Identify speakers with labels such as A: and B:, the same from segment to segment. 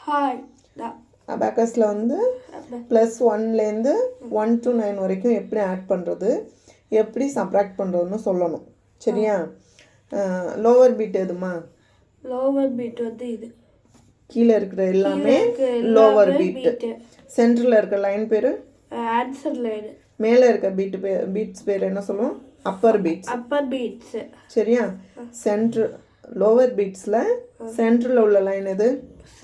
A: 5
B: அபாக்கஸில் வந்து +1லேருந்து 1 to 9 வரைக்கும் எப்படி ஆட் பண்ணுறது, எப்படி சப்ராக்ட் பண்ணுறதுன்னு சொல்லணும். சரியா? லோவர் பீட் எதுமா?
A: லோவர் பீட் வந்து இது.
B: கீழே இருக்கிற எல்லாமே லோவர் பீட்டு. சென்டரில் இருக்க லைன் பேர்
A: ஆன்சர் லைன்.
B: மேலே இருக்க பீட்ஸ் பேர் என்ன சொல்லுவோம்? அப்பர் பீட்ஸ்.
A: அப்பர் பீட்ஸ்.
B: சரியா? லோவர் பீட்ஸில் சென்டரில் உள்ள லைன் எது?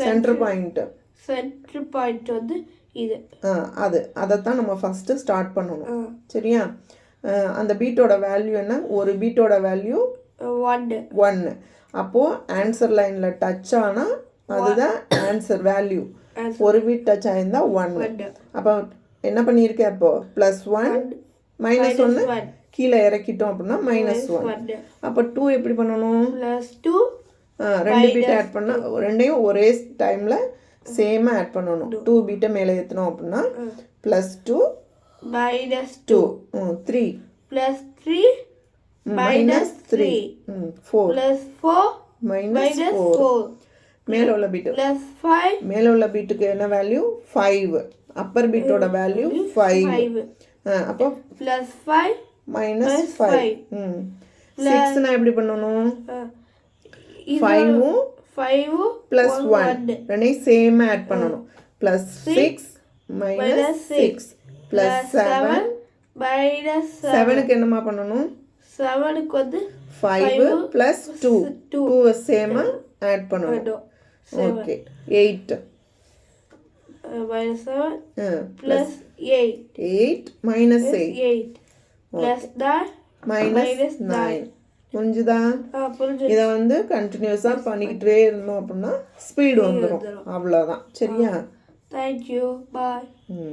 B: Centre point.
A: சென்டர் பாயிண்ட் வந்து இது.
B: அதைத்தான் நம்ம ஃபஸ்ட்டு ஸ்டார்ட் பண்ணணும். சரியா? அந்த பீட்டோட வேல்யூ என்ன? ஒரு பீட்டோட வேல்யூ 1. அப்போது ஆன்சர் லைனில் டச் ஆனால் அதுதான் ஆன்சர் வேல்யூ. ஒரு பீட் டச் ஆயிருந்தா 1. அப்போ என்ன பண்ணியிருக்கேன்? இப்போ +1 -1 கீழே இறக்கிட்டோம் அப்படின்னா -1. அப்போ 2 எப்படி பண்ணணும்?
A: +2
B: 2 பீட்டை ஆட் பண்ணால் ரெண்டையும் ஒரே டைமில் சேமாக ஆட் பண்ணணும். 2 பீட்டை மேலே ஏற்றணும் அப்படின்னா +2
A: -2
B: 3
A: +3
B: -3 4
A: +4 -4
B: மேலே உள்ள பீட்டு
A: +5
B: மேலே உள்ள பீட்டுக்கு என்ன வேல்யூ? 5. அப்பர் பீட்டோட வேல்யூ 5. அப்போ
A: +5
B: -5 6னா எப்படி பண்ணணும்? 5ம் +1 ரெண்டையும் சேமாக ஆட் பண்ணணும். +6 -6 +7 7க்கு என்னமா பண்ணணும்?
A: 7க்கு வந்து
B: 5 +2 2 சேமாக ஆட் பண்ணணும். ஓகே 8
A: -7 +8
B: 8 -8
A: +9
B: புரிஞ்சுதா? இதை வந்து கண்டினியூஸாக பண்ணிக்கிட்டே இருந்தோம் அப்படின்னா ஸ்பீடு வந்துடும். அவ்வளோதான். சரியா?
A: தேங்க்யூ. பாய்.